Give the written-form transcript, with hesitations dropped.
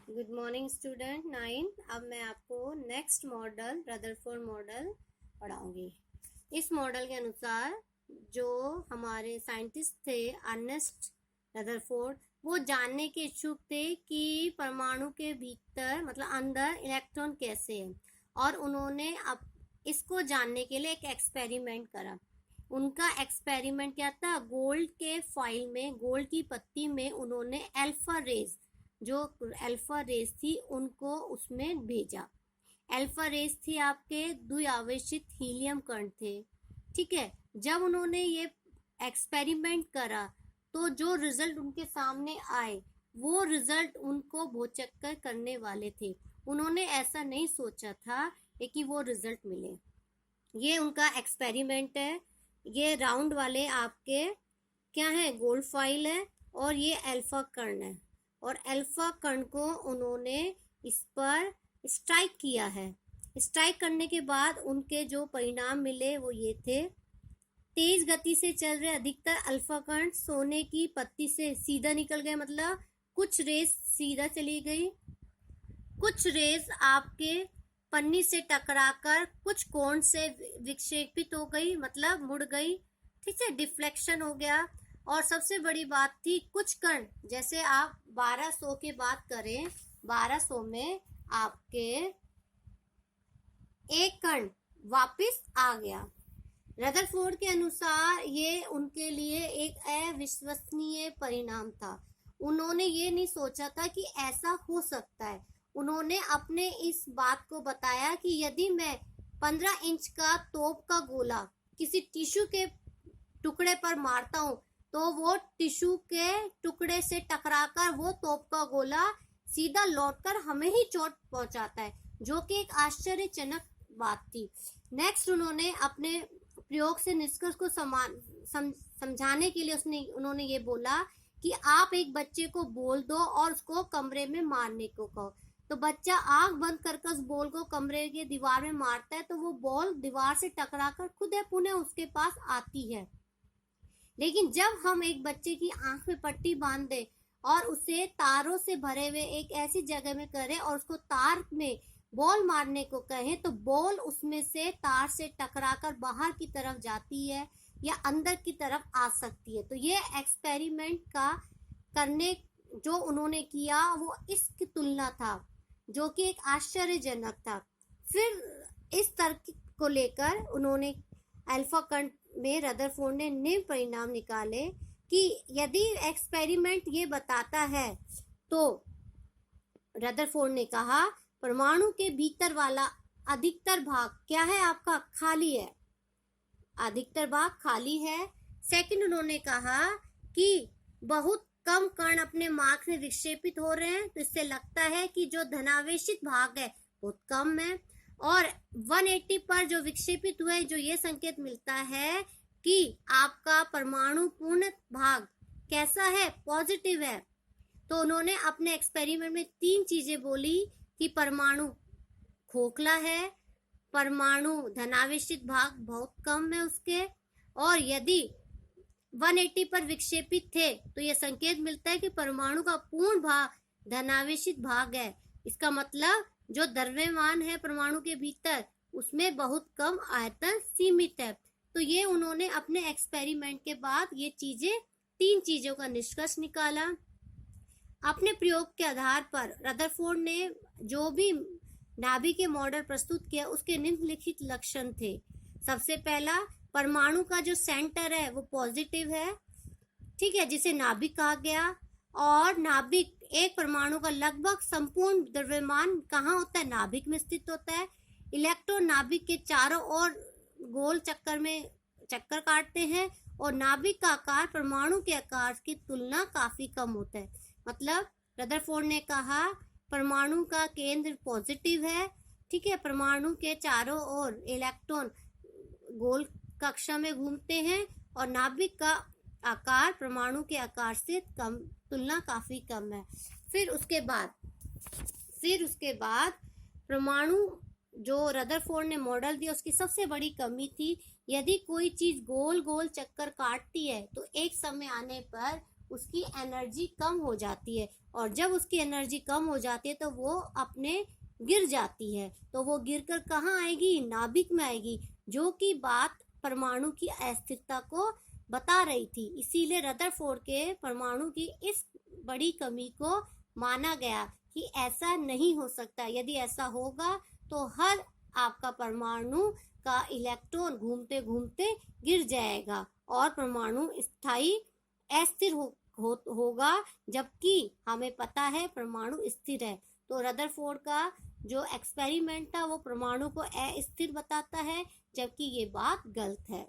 Good morning student 9। अब मैं आपको नेक्स्ट मॉडल रदरफोर्ड मॉडल पढ़ाऊंगी। इस मॉडल के अनुसार जो हमारे साइंटिस्ट थे अर्नेस्ट रदरफोर्ड, वो जानने के इच्छुक थे कि परमाणु के भीतर मतलब अंदर इलेक्ट्रॉन कैसे है, और उन्होंने अब इसको जानने के लिए एक एक्सपेरिमेंट करा। उनका एक्सपेरिमेंट क्या था? गोल्ड के फॉइल में, गोल्ड की पत्ती में उन्होंने अल्फा रेज, जो अल्फा रेस थी उनको उसमें भेजा। अल्फा रेस थी आपके द्विआवेशित हीलियम कण थे। ठीक है, जब उन्होंने ये एक्सपेरिमेंट करा तो जो रिजल्ट उनके सामने आए वो रिजल्ट उनको भौचक्कर करने वाले थे। उन्होंने ऐसा नहीं सोचा था कि वो रिजल्ट मिले। ये उनका एक्सपेरिमेंट है। ये राउंड वाले आपके क्या है? गोल्ड फॉइल है, और ये अल्फा कण है, और अल्फा कण को उन्होंने इस पर स्ट्राइक किया है। स्ट्राइक करने के बाद उनके जो परिणाम मिले वो ये थे। तेज गति से चल रहे अधिकतर अल्फा कण सोने की पत्ती से सीधा निकल गए, मतलब कुछ रेस सीधा चली गई, कुछ रेस आपके पन्नी से टकराकर कुछ कोण से विक्षेपित हो गई, मतलब मुड़ गई। ठीक है, डिफ्लेक्शन हो गया। और सबसे बड़ी बात थी, कुछ कण जैसे आप 1200 की बात करें, 1200 में आपके एक कण वापस आ गया। रदरफोर्ड के अनुसार ये उनके लिए एक अविश्वसनीय परिणाम था। उन्होंने ये नहीं सोचा था कि ऐसा हो सकता है। उन्होंने अपने इस बात को बताया कि यदि मैं 15 इंच का तोप का गोला किसी टिश्यू के टुकड़े पर मारता हूँ तो वो टिश्यू के टुकड़े से टकराकर वो तोप का गोला सीधा लौटकर हमें ही चोट पहुंचाता है, जो कि एक आश्चर्यजनक बात थी। नेक्स्ट उन्होंने अपने प्रयोग से निष्कर्ष को समझाने के लिए उन्होंने ये बोला कि आप एक बच्चे को बोल दो और उसको कमरे में मारने को कहो। तो बच्चा आंख बंद करके उस बॉल को कमरे के दीवार में मारता है, तो वो बॉल दीवार से टकराकर खुद पुनः उसके पास आती है। लेकिन जब हम एक बच्चे की आंख में पट्टी बांध दें और उसे तारों से भरे हुए एक ऐसी जगह में करें और उसको तार में बॉल मारने को कहें, तो बॉल उसमें से तार से टकराकर बाहर की तरफ जाती है या अंदर की तरफ आ सकती है। तो ये एक्सपेरिमेंट का करने जो उन्होंने किया वो इसकी तुलना था, जो कि एक आश्चर्यजनक था। फिर इस तर्क को लेकर उन्होंने अल्फा कण में रदरफोर्ड ने निम्न परिणाम निकाले कि यदि एक्सपेरिमेंट ये बताता है, तो रदरफोर्ड ने कहा परमाणु के भीतर वाला अधिकतर भाग क्या है? आपका खाली है, अधिकतर भाग खाली है। सेकंड, उन्होंने कहा कि बहुत कम कण अपने मार्ग में विक्षेपित हो रहे हैं, तो इससे लगता है कि जो धनावेशित भाग है बहुत कम है। और 180 पर जो विक्षेपित हुए, जो ये संकेत मिलता है कि आपका परमाणु पूर्ण भाग कैसा है? पॉजिटिव है। तो उन्होंने अपने एक्सपेरिमेंट में 3 चीजें बोली कि परमाणु खोखला है, परमाणु धनावेशित भाग बहुत कम है उसके, और यदि 180 पर विक्षेपित थे तो यह संकेत मिलता है कि परमाणु का पूर्ण भाग धनावेशित भाग है। इसका मतलब जो द्रव्यमान है परमाणु के भीतर उसमें बहुत कम आयतन सीमित है। तो ये उन्होंने अपने एक्सपेरिमेंट के बाद ये चीजें 3 चीजों का निष्कर्ष निकाला। अपने प्रयोग के आधार पर रदरफोर्ड ने जो भी नाभिक के मॉडल प्रस्तुत किया उसके निम्नलिखित लक्षण थे। सबसे पहला, परमाणु का जो सेंटर है वो पॉजिटिव है, ठीक है, जिसे नाभिक कहा गया। और नाभिक, एक परमाणु का लगभग संपूर्ण द्रव्यमान कहाँ होता है? नाभिक में स्थित होता है। इलेक्ट्रॉन नाभिक के चारों ओर गोल चक्कर में चक्कर काटते हैं, और नाभिक का आकार परमाणु के आकार की तुलना काफी कम होता है। मतलब रदरफोर्ड ने कहा परमाणु का केंद्र पॉजिटिव है, ठीक है, परमाणु के चारों ओर इलेक्ट्रॉन गोल कक्षा में घूमते हैं, और नाभिक का आकार परमाणु के आकार से कम, तुलना काफी कम है। फिर उसके बाद परमाणु जो रदरफोर्ड ने मॉडल दिया उसकी सबसे बड़ी कमी थी, यदि कोई चीज गोल गोल चक्कर काटती है तो एक समय आने पर उसकी एनर्जी कम हो जाती है, और जब उसकी एनर्जी कम हो जाती है तो वो अपने गिर जाती है। तो वो गिरकर कहाँ आएगी? नाभिक में आएगी, जो कि बात परमाणु की अस्थिरता को बता रही थी। इसीलिए रदरफोर्ड के परमाणु की इस बड़ी कमी को माना गया कि ऐसा नहीं हो सकता। यदि ऐसा होगा तो हर आपका परमाणु का इलेक्ट्रॉन घूमते घूमते गिर जाएगा और परमाणु स्थायी अस्थिर होगा, जबकि हमें पता है परमाणु स्थिर है। तो रदरफोर्ड का जो एक्सपेरिमेंट था वो परमाणु को अस्थिर बताता है, जबकि ये बात गलत है।